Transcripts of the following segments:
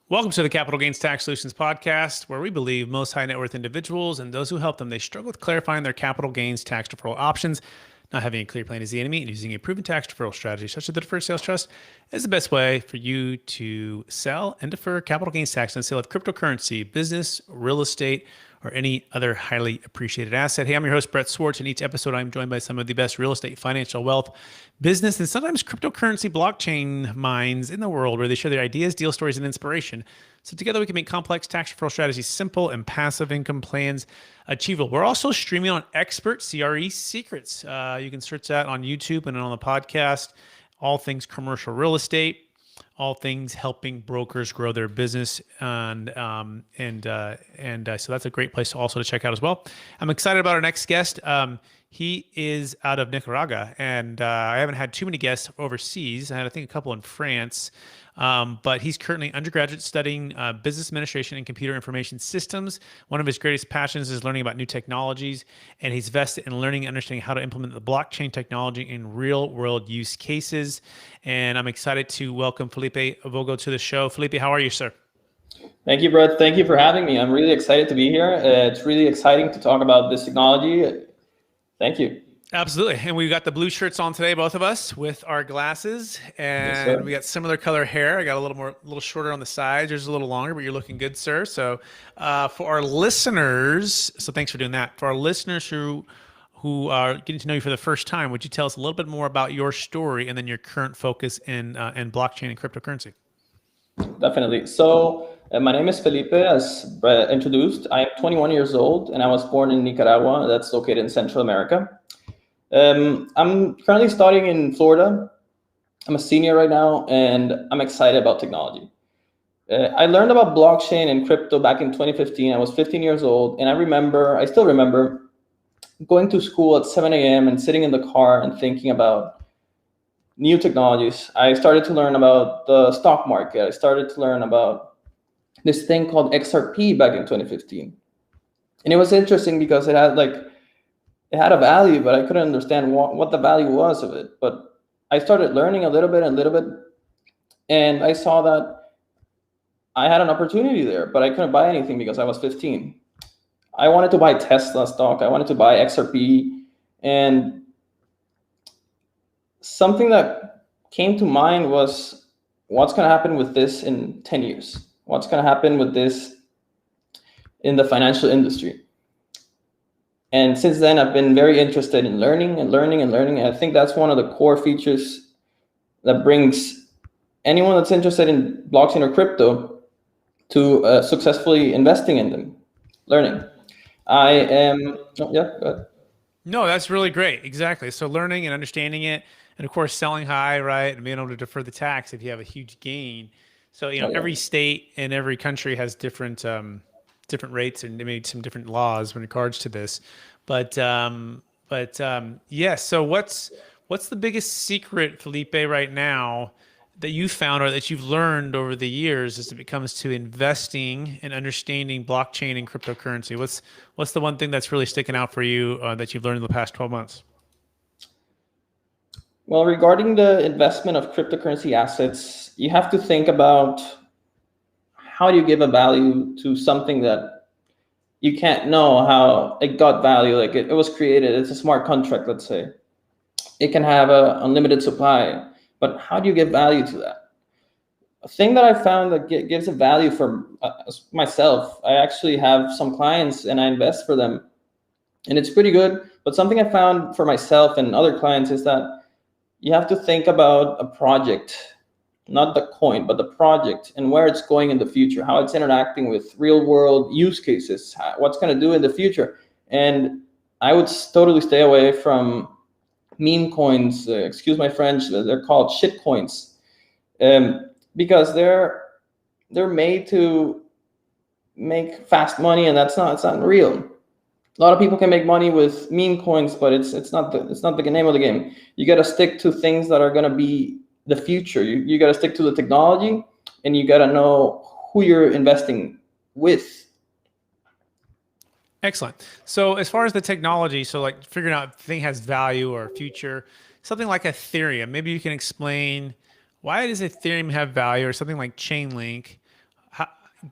Welcome to the Capital Gains Tax Solutions podcast, where we believe most high net worth individuals and those who help them, they struggle with clarifying their capital gains tax deferral options. Not having a clear plan is the enemy, and using a proven tax deferral strategy such as the Deferred Sales Trust is the best way for you to sell and defer capital gains tax on the sale of cryptocurrency, business, real estate, or any other highly appreciated asset. Hey, I'm your host, Brett Swarts. In each episode, I'm joined by some of the best real estate, financial, wealth, business, and sometimes cryptocurrency blockchain minds in the world, where they share their ideas, deal stories, and inspiration. So together we can make complex tax deferral strategies simple and passive income plans achievable. We're also streaming on Expert CRE Secrets. You can search that on YouTube and on the podcast. All things commercial real estate, all things helping brokers grow their business, and so that's a great place to also to check out as well. I'm excited about our next guest. He is out of Nicaragua, and I haven't had too many guests overseas. I had, I think, a couple in France, but he's currently undergraduate studying business administration and computer information systems. One of his greatest passions is learning about new technologies, and he's vested in learning and understanding how to implement the blockchain technology in real-world use cases. And I'm excited to welcome Felipe Vogel to the show. Felipe, how are you, sir? Thank you, Brett. Thank you for having me. I'm really excited to be here. It's really exciting to talk about this technology. Thank you. Absolutely. And we've got the blue shirts on today, both of us, with our glasses, and Yes, we got similar color hair. I got a little shorter on the sides. Yours is a little longer, but you're looking good, sir. So for our listeners, so thanks for doing that. For our listeners who are getting to know you for the first time, would you tell us a little bit more about your story and then your current focus in blockchain and cryptocurrency? Definitely. So my name is Felipe, as Brett introduced. I am 21 years old, and I was born in Nicaragua. That's located in Central America. I'm currently studying in Florida. I'm a senior right now, and I'm excited about technology. I learned about blockchain and crypto back in 2015. I was 15 years old, and I still remember going to school at 7 a.m. and sitting in the car and thinking about new technologies. I started to learn about the stock market. I started to learn about this thing called XRP back in 2015. And it was interesting because it had a value, but I couldn't understand what the value was of it. But I started learning a little bit, and I saw that I had an opportunity there, but I couldn't buy anything because I was 15. I wanted to buy Tesla stock. I wanted to buy XRP, and something that came to mind was, what's going to happen with this in 10 years? What's going to happen with this in the financial industry? And since then, I've been very interested in learning. And I think that's one of the core features that brings anyone that's interested in blockchain or crypto to successfully investing in them, learning. Go ahead. No, that's really great. Exactly. So learning and understanding it, and of course, selling high, right, and being able to defer the tax if you have a huge gain. So, every state and every country has different rates and maybe some different laws in regards to this. But yes. So what's the biggest secret, Felipe, right now that you found or that you've learned over the years as it comes to investing and understanding blockchain and cryptocurrency? What's the one thing that's really sticking out for you that you've learned in the past 12 months? Well, regarding the investment of cryptocurrency assets, you have to think about, how do you give a value to something that you can't know how it got value? Like it was created, it's a smart contract, let's say. It can have an unlimited supply, but how do you give value to that? A thing that I found that gives a value for myself, I actually have some clients and I invest for them, and it's pretty good. But something I found for myself and other clients is that you have to think about a project, not the coin, but the project and where it's going in the future, how it's interacting with real world use cases, what's going to do in the future. And I would totally stay away from meme coins, excuse my French, they're called shit coins, because they're made to make fast money, and it's not real. A lot of people can make money with meme coins, but it's not the name of the game. You got to stick to things that are going to be the future. You got to stick to the technology, and you got to know who you're investing with. Excellent. So as far as the technology, so like figuring out if the thing has value or future, something like Ethereum, maybe you can explain, why does Ethereum have value, or something like Chainlink?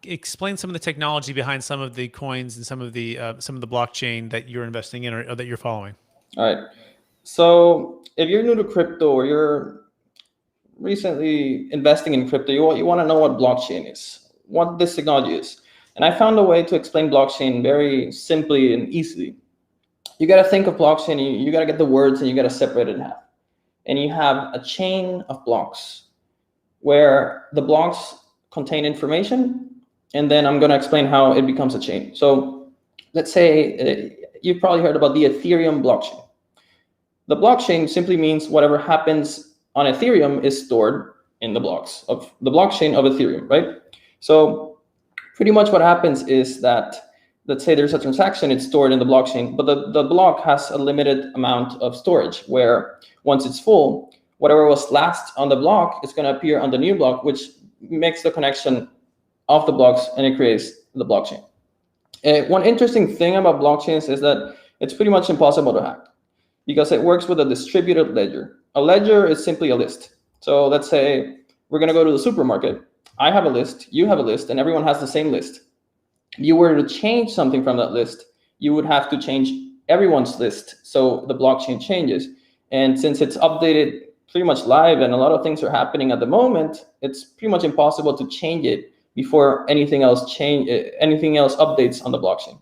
explain some of the technology behind some of the coins and some of the blockchain that you're investing in or that you're following. All right. So if you're new to crypto or you're recently investing in crypto, you want to know what blockchain is, what this technology is. And I found a way to explain blockchain very simply and easily. You got to think of blockchain, you got to get the words and you got to separate it in half. And you have a chain of blocks where the blocks contain information. And then I'm going to explain how it becomes a chain. So let's say you've probably heard about the Ethereum blockchain. The blockchain simply means whatever happens on Ethereum is stored in the blocks of the blockchain of Ethereum, right? So pretty much what happens is that, let's say there's a transaction, it's stored in the blockchain, but the block has a limited amount of storage where once it's full, whatever was last on the block is going to appear on the new block, which makes the connection of the blocks and it creates the blockchain. One interesting thing about blockchains is that it's pretty much impossible to hack because it works with a distributed ledger. A ledger is simply a list. So let's say we're going to go to the supermarket. I have a list, you have a list, and everyone has the same list. If you were to change something from that list, you would have to change everyone's list so the blockchain changes. And since it's updated pretty much live and a lot of things are happening at the moment, it's pretty much impossible to change it before anything else updates on the blockchain.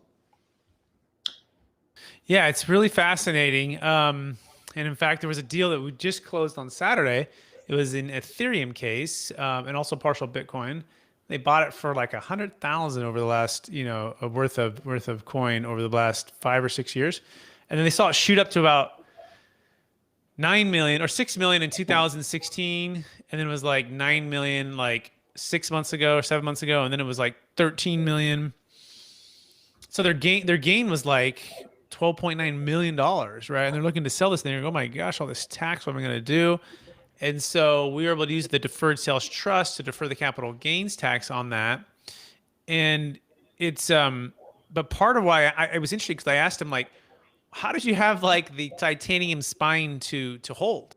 Yeah, it's really fascinating. And in fact, there was a deal that we just closed on Saturday. It was an Ethereum case and also partial Bitcoin. They bought it for like 100,000 over the last, worth of coin over the last 5 or 6 years, and then they saw it shoot up to about 9 million or 6 million in 2016, and then it was like 9 million like 6 months ago or 7 months ago, and then it was like 13 million. So their gain was like $12.9 million, right? And they're looking to sell this thing. They're like, oh my gosh, all this tax, what am I going to do? And so we were able to use the Deferred Sales Trust to defer the capital gains tax on that. And it's, but part of why I was interested, because I asked him, like, how did you have like the titanium spine to hold,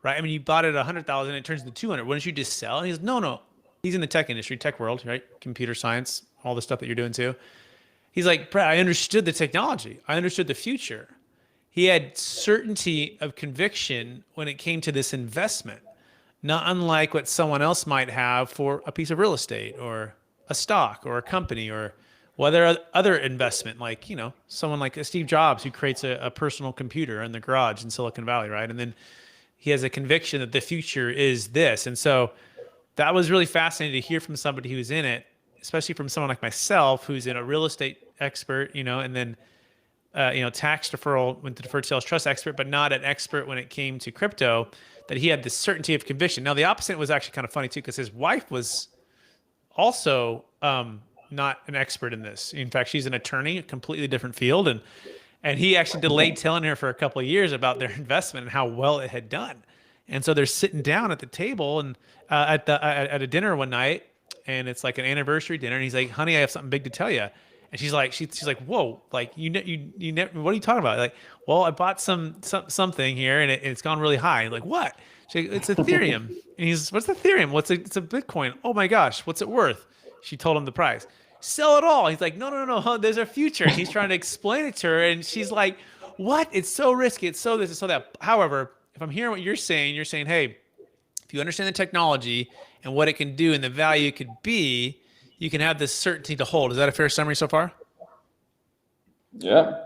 right? I mean, you bought it 100,000, it turns into 200. Wouldn't you just sell? And he goes, no. He's in the tech industry, tech world, right? Computer science, all the stuff that you're doing too. He's like, Brad, I understood the technology. I understood the future. He had certainty of conviction when it came to this investment, not unlike what someone else might have for a piece of real estate or a stock or a company or whether other investment, like, someone like Steve Jobs who creates a personal computer in the garage in Silicon Valley, right? And then he has a conviction that the future is this. And so that was really fascinating to hear from somebody who's in it, especially from someone like myself who's in a real estate expert, and then tax deferral with the Deferred Sales Trust expert, but not an expert when it came to crypto, that he had this certainty of conviction. Now, the opposite was actually kind of funny too, because his wife was also not an expert in this. In fact, she's an attorney, a completely different field. And he actually delayed telling her for a couple of years about their investment and how well it had done. And so they're sitting down at the table and at a dinner one night, and it's like an anniversary dinner. And he's like, honey, I have something big to tell you. And she's like, whoa, like you never, what are you talking about? Like, well, I bought something here and it's gone really high. Like, what? She's like, it's Ethereum. And he's, what's Ethereum? It's a Bitcoin. Oh my gosh, what's it worth? She told him the price. Sell it all. He's like, no, there's a future. And he's trying to explain it to her. And she's like, what? It's so risky. It's so this, it's so that. However, if I'm hearing what you're saying, hey, if you understand the technology and what it can do and the value it could be, you can have this certainty to hold. Is that a fair summary so far? Yeah,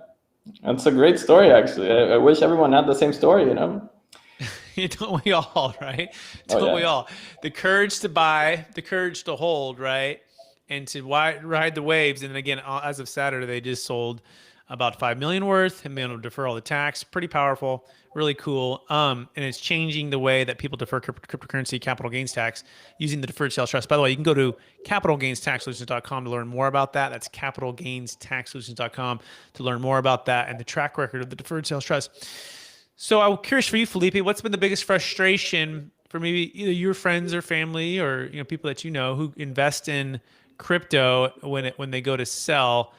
that's a great story, actually. I wish everyone had the same story, Don't we all, right? Don't we all? The courage to buy, the courage to hold, right? And to ride the waves. And then again, as of Saturday, they just sold about 5 million worth and being able to defer all the tax. Pretty powerful, really cool. And it's changing the way that people defer cryptocurrency capital gains tax using the Deferred Sales Trust. By the way, you can go to capitalgainstaxsolutions.com to learn more about that. That's capitalgainstaxsolutions.com to learn more about that and the track record of the Deferred Sales Trust. So I'm curious for you, Felipe, what's been the biggest frustration for maybe either your friends or family or people that who invest in crypto when they go to sell?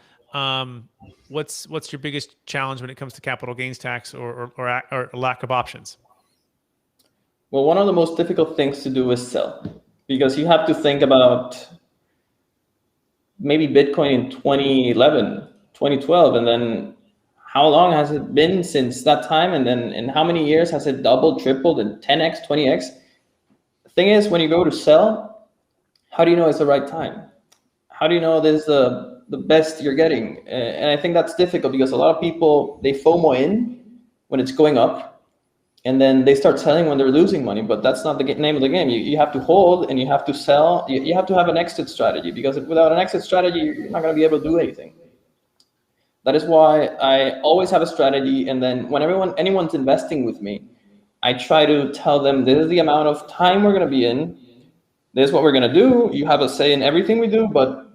What's your biggest challenge when it comes to capital gains tax or lack of options? Well, one of the most difficult things to do is sell, because you have to think about maybe Bitcoin in 2011, 2012, and then how long has it been since that time? And then in how many years has it doubled, tripled, and 10x, 20x? The thing is, when you go to sell, how do you know it's the right time? How do you know this is the best you're getting? And I think that's difficult because a lot of people, they FOMO in when it's going up, and then they start selling when they're losing money. But that's not the name of the game. You have to hold and you have to sell. You have to have an exit strategy, because without an exit strategy, you're not going to be able to do anything. That is why I always have a strategy. And then when anyone's investing with me, I try to tell them, this is the amount of time we're going to be in. This is what we're going to do. You have a say in everything we do, but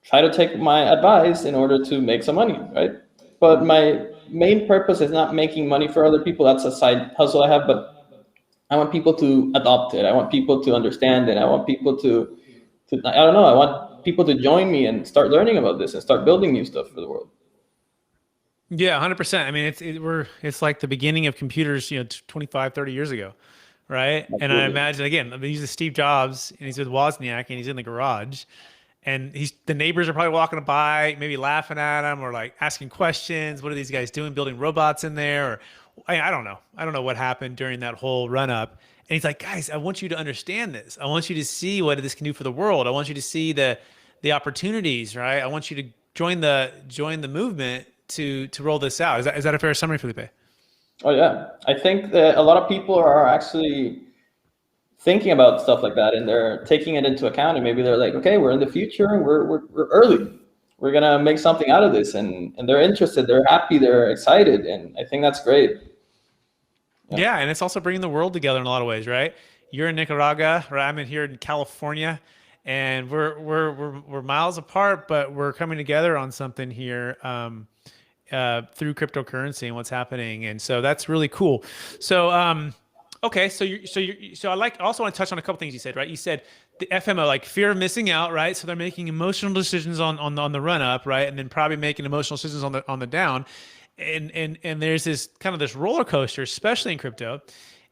try to take my advice in order to make some money, right? But my main purpose is not making money for other people. That's a side hustle I have, but I want people to adopt it. I want people to understand it. I want people to I don't know, I want people to join me and start learning about this and start building new stuff for the world. Yeah, 100%. I mean, it's like the beginning of computers, 25, 30 years ago, right? Absolutely. And I imagine, again, he's Steve Jobs, and he's with Wozniak, and he's in the garage, and the neighbors are probably walking by, maybe laughing at him or like asking questions. What are these guys doing, building robots in there? Or I don't know. I don't know what happened during that whole run up. And he's like, guys, I want you to understand this. I want you to see what this can do for the world. I want you to see the opportunities, right? I want you to join the movement to roll this out. Is that a fair summary, Felipe? Oh yeah, I think that a lot of people are actually thinking about stuff like that, and they're taking it into account, and maybe they're like, okay, we're in the future, and we're early, we're gonna make something out of this, and they're interested, they're happy, they're excited, and I think that's great. Yeah, and it's also bringing the world together in a lot of ways, right? You're in Nicaragua, right? I'm in here in California, and we're miles apart, but we're coming together on something here through cryptocurrency and what's happening, and so that's really cool. So okay, so I also want to touch on a couple things you said, right? You said the FMO, like fear of missing out, right? So they're making emotional decisions on the run up, right? And then probably making emotional decisions on the down. And there's this kind of this roller coaster, especially in crypto.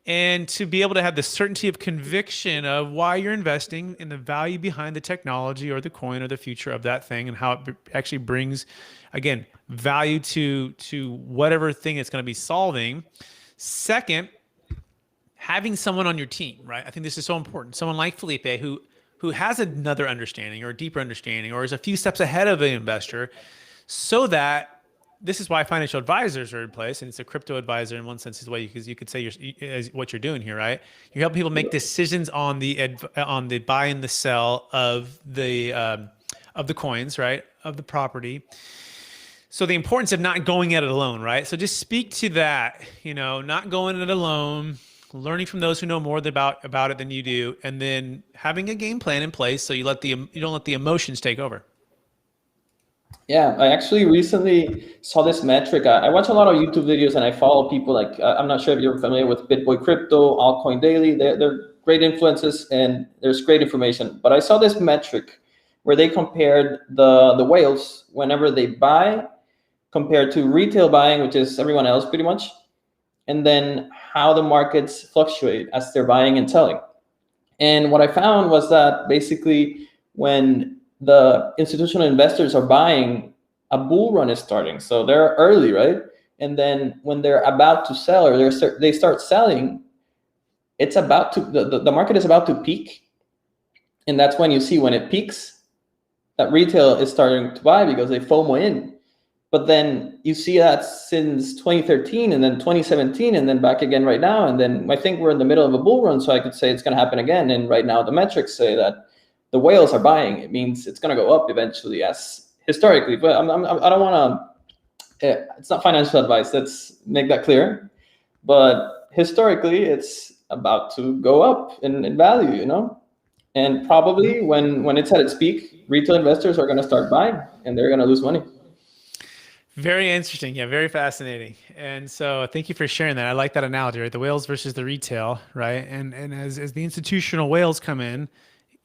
And to be able to have the certainty of conviction of why you're investing in the value behind the technology or the coin or the future of that thing, and how it actually brings, again, value to whatever thing it's going to be solving. Second, having someone on your team, right? I think this is so important. Someone like Felipe who has another understanding or a deeper understanding or is a few steps ahead of an investor, so that this is why financial advisors are in place. And it's a crypto advisor in one sense, is the way you could say what you're doing here, right? You're helping people make decisions on the buy and the sell of the coins, right? Of the property. So the importance of not going at it alone, right? So just speak to that, not going at it alone, learning from those who know more about it than you do, and then having a game plan in place so you don't let the emotions take over. Yeah, I actually recently saw this metric. I watch a lot of YouTube videos, and I follow people like, I'm not sure if you're familiar with BitBoy Crypto, Altcoin Daily. They're great influences, and there's great information. But I saw this metric where they compared the whales whenever they buy compared to retail buying, which is everyone else pretty much, and then how the markets fluctuate as they're buying and selling. And what I found was that basically when the institutional investors are buying, a bull run is starting. So they're early, right? And then when they're about to sell or they start selling, it's about to, the market is about to peak. And that's when you see when it peaks, that retail is starting to buy because they FOMO in. But then you see that since 2013 and then 2017 and then back again right now. And then I think we're in the middle of a bull run, so I could say it's going to happen again. And right now the metrics say that the whales are buying. It means it's going to go up eventually, as historically. But I don't want to, it's not financial advice. Let's make that clear. But historically, it's about to go up in value, And probably when it's at its peak, retail investors are going to start buying and they're going to lose money. Very interesting. Yeah, very fascinating. And so thank you for sharing that. I like that analogy, right? The whales versus the retail, right? And as the institutional whales come in,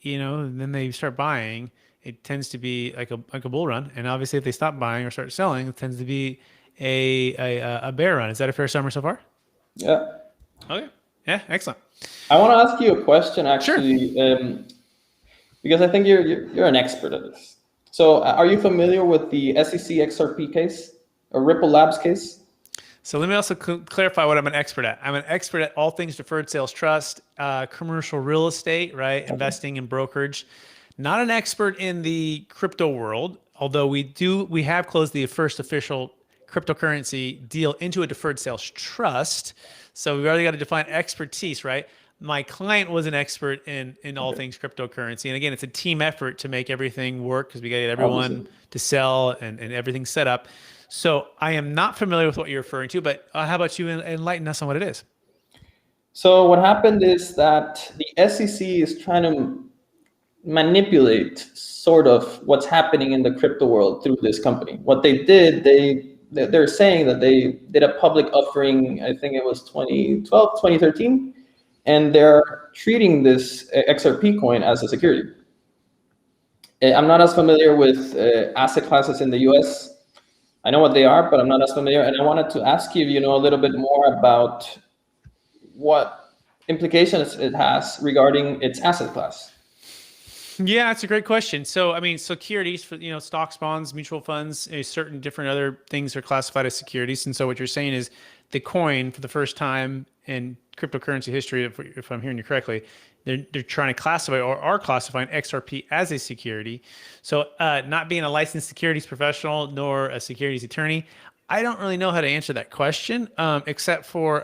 and then they start buying, it tends to be like a bull run. And obviously if they stop buying or start selling, it tends to be a bear run. Is that a fair summary so far? Yeah. Okay. Yeah, excellent. I want to ask you a question, actually. Sure. because I think you're an expert at this. So are you familiar with the SEC XRP case or Ripple Labs case? So let me also clarify what I'm an expert at. I'm an expert at all things deferred sales trust, commercial real estate, right? Investing in brokerage. Not an expert in the crypto world, although we have closed the first official cryptocurrency deal into a deferred sales trust. So we've already got to define expertise, right? My client was an expert in all things cryptocurrency. And again, it's a team effort to make everything work because we got to get everyone Obviously. to sell and everything set up. So I am not familiar with what you're referring to, but how about you enlighten us on what it is? So what happened is that the SEC is trying to manipulate sort of what's happening in the crypto world through this company. What they did, they're saying that they did a public offering, I think it was 2012, 2013, and they're treating this XRP coin as a security. I'm not as familiar with asset classes in the US. I know what they are, but I'm not as familiar. And I wanted to ask you, a little bit more about what implications it has regarding its asset class. Yeah, that's a great question. So, I mean, securities for, stocks, bonds, mutual funds, certain different other things are classified as securities. And so what you're saying is the coin for the first time in cryptocurrency history, if I'm hearing you correctly, they're trying to classify or are classifying XRP as a security. So not being a licensed securities professional nor a securities attorney, I don't really know how to answer that question, except for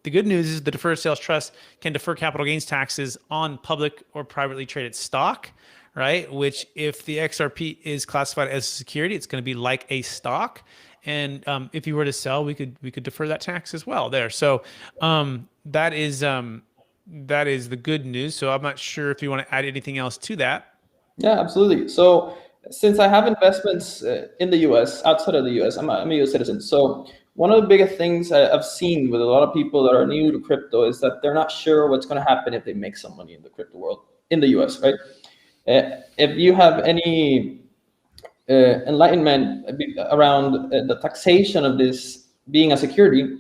the good news is the Deferred Sales Trust can defer capital gains taxes on public or privately traded stock, right? Which if the XRP is classified as a security, it's going to be like a stock. And if you were to sell, we could defer that tax as well there. So that is the good news. So I'm not sure if you want to add anything else to that. Yeah, absolutely. So since I have investments in the US, outside of the US, I'm a US citizen. So one of the biggest things I've seen with a lot of people that are new to crypto is that they're not sure what's going to happen if they make some money in the crypto world in the US, right? If you have any enlightenment around the taxation of this being a security,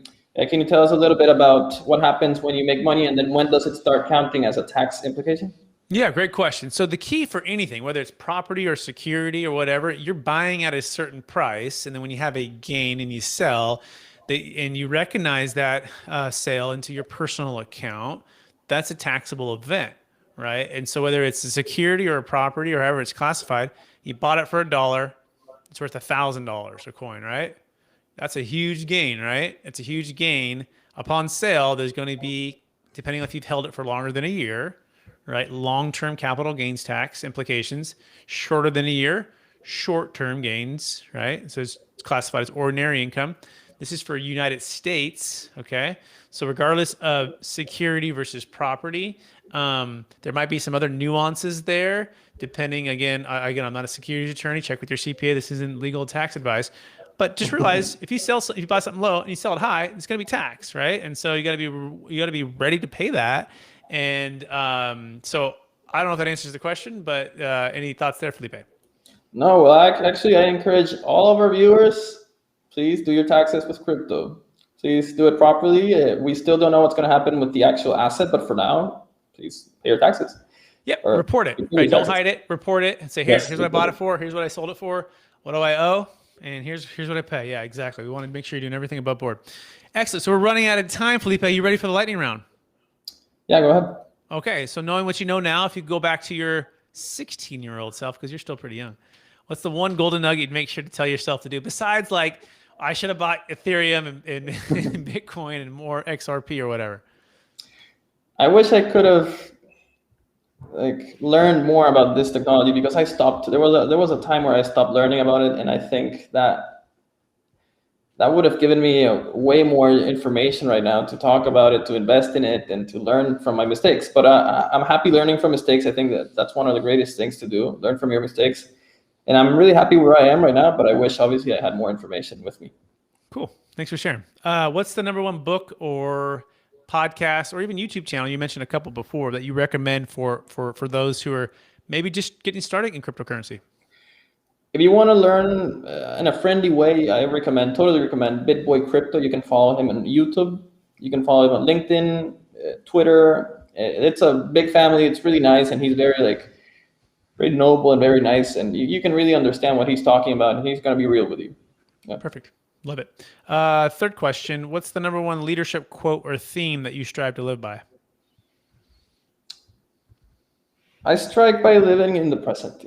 can you tell us a little bit about what happens when you make money and then when does it start counting as a tax implication? Yeah, great question. So the key for anything, whether it's property or security or whatever, you're buying at a certain price, and then when you have a gain and you sell, and you recognize that sale into your personal account, that's a taxable event, right? And so whether it's a security or a property or however it's classified, you bought it for $1, it's worth $1,000 a coin, right? That's a huge gain, right? It's a huge gain. Upon sale, there's going to be, depending on if you've held it for longer than a year, right? Long-term capital gains tax implications. Shorter than a year, short-term gains, right? So it's classified as ordinary income. This is for United States, okay? So regardless of security versus property, there might be some other nuances there, depending, again, I'm not a securities attorney. Check with your CPA. This isn't legal tax advice. But just realize if you buy something low and you sell it high, it's going to be taxed, right? And so you got to be ready to pay that. And so I don't know if that answers the question, but any thoughts there, Felipe? No, well, actually, I encourage all of our viewers, please do your taxes with crypto. Please do it properly. We still don't know what's going to happen with the actual asset, but for now, please pay your taxes. Yep, report it. Right? Don't hide it. Report it and say, here's what I bought it for. Here's what I sold it for. What do I owe? And here's what I pay. Yeah, exactly. We want to make sure you're doing everything above board. Excellent. So we're running out of time, Felipe. Are you ready for the lightning round? Yeah, go ahead. Okay. So knowing what you know now, if you go back to your 16-year-old self, because you're still pretty young, what's the one golden nugget you'd make sure to tell yourself to do besides like, I should have bought Ethereum and Bitcoin and more XRP or whatever? I wish I could have learned more about this technology because I stopped. There was a time where I stopped learning about it, and I think that would have given me way more information right now to talk about it, to invest in it, and to learn from my mistakes. But I'm happy learning from mistakes. I think that's one of the greatest things to do, learn from your mistakes. And I'm really happy where I am right now, but I wish obviously I had more information with me. Cool. Thanks for sharing. What's the number one book or podcast or even YouTube channel, you mentioned a couple before, that you recommend for those who are maybe just getting started in cryptocurrency? If you want to learn in a friendly way, I totally recommend BitBoy Crypto. You can follow him on YouTube. You can follow him on LinkedIn, Twitter. It's a big family. It's really nice. And he's very very noble and very nice, and you can really understand what he's talking about, and he's going to be real with you. Yeah. Perfect. Love it. Third question. What's the number one leadership quote or theme that you strive to live by? I strike by living in the present.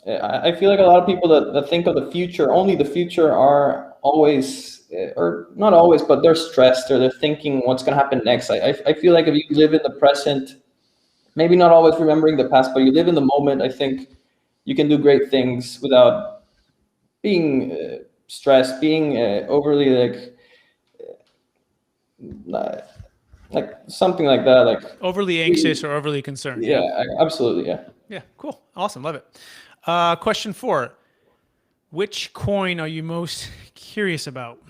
I feel like a lot of people that think of the future, only the future, are always, or not always, but they're stressed, or they're thinking what's going to happen next. I feel like if you live in the present, maybe not always remembering the past, but you live in the moment, I think you can do great things without being stressed, being overly like something like that, like overly anxious or overly concerned. Yeah, absolutely. Yeah. Yeah. Cool. Awesome. Love it. Question 4. Which coin are you most curious about?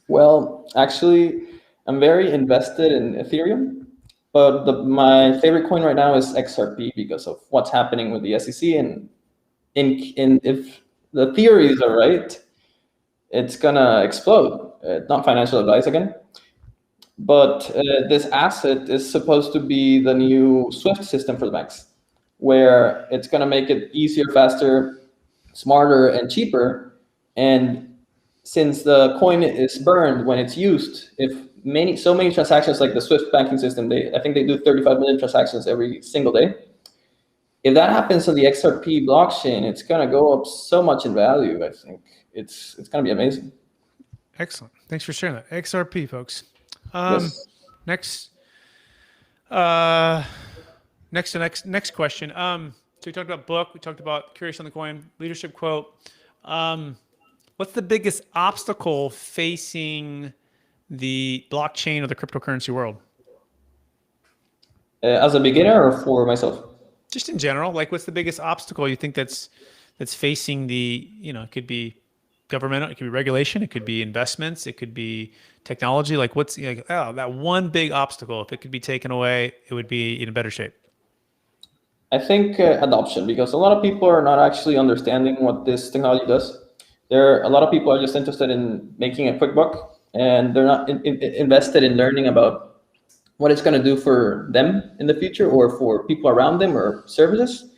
Well, actually, I'm very invested in Ethereum, but my favorite coin right now is XRP because of what's happening with the SEC, and if the theories are right, it's gonna explode. Not financial advice again, but this asset is supposed to be the new SWIFT system for the banks, where it's gonna make it easier, faster, smarter, and cheaper. And since the coin is burned when it's used, if so many transactions, like the SWIFT banking system, I think they do 35 million transactions every single day. If that happens on the XRP blockchain, it's gonna go up so much in value. I think it's gonna be amazing. Excellent. Thanks for sharing that. XRP, folks. Yes. Next question. So we talked about book. We talked about curious on the coin, leadership quote. What's the biggest obstacle facing the blockchain or the cryptocurrency world? As a beginner or for myself? Just in general, like what's the biggest obstacle you think that's facing the, it could be government, it could be regulation, it could be investments, it could be technology. Like what's that one big obstacle, if it could be taken away, it would be in better shape? I think adoption, because a lot of people are not actually understanding what this technology does. A lot of people are just interested in making a quick buck, and they're not invested in learning about what it's going to do for them in the future, or for people around them, or services.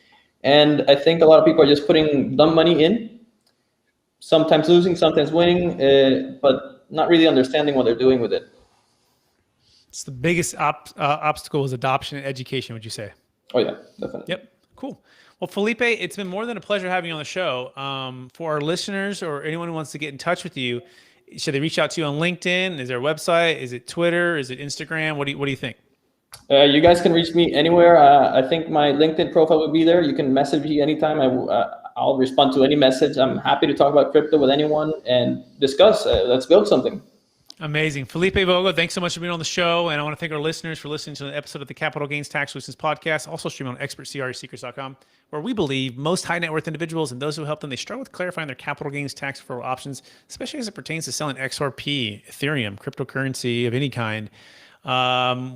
And I think a lot of people are just putting dumb money in, sometimes losing, sometimes winning, but not really understanding what they're doing with it. It's the biggest obstacle is adoption and education, would you say? Oh yeah, definitely. Yep. Cool. Well, Felipe, it's been more than a pleasure having you on the show. For our listeners or anyone who wants to get in touch with you, should they reach out to you on LinkedIn? Is there a website? Is it Twitter? Is it Instagram? What do you think? You guys can reach me anywhere. I think my LinkedIn profile will be there. You can message me anytime. I'll respond to any message. I'm happy to talk about crypto with anyone and discuss. Let's build something. Amazing. Felipe Vogel, thanks so much for being on the show. And I want to thank our listeners for listening to the episode of the Capital Gains Tax Solutions podcast, also streaming on expertcresecrets.com, where we believe most high net worth individuals and those who help them, they struggle with clarifying their capital gains tax deferral options, especially as it pertains to selling XRP, Ethereum, cryptocurrency of any kind.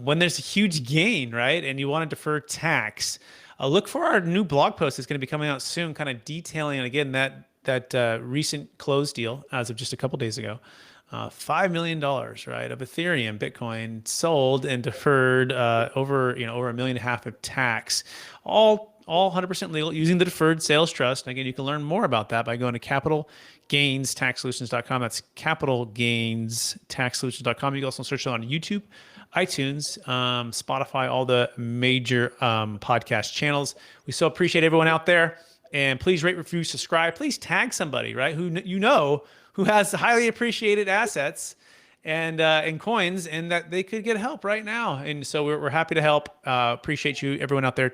When there's a huge gain, right? And you want to defer tax, look for our new blog post that's going to be coming out soon, kind of detailing, again, that recent close deal as of just a couple days ago. $5 million, right, of Ethereum, Bitcoin sold and deferred over $1.5 million of tax, all 100% legal using the Deferred Sales Trust. And again, you can learn more about that by going to capitalgainstaxsolutions.com. That's capitalgainstaxsolutions.com. You can also search it on YouTube, iTunes, Spotify, all the major podcast channels. We so appreciate everyone out there. And please rate, review, subscribe. Please tag somebody, right, who has highly appreciated assets and coins, and that they could get help right now. And so we're happy to help. Appreciate you, everyone out there.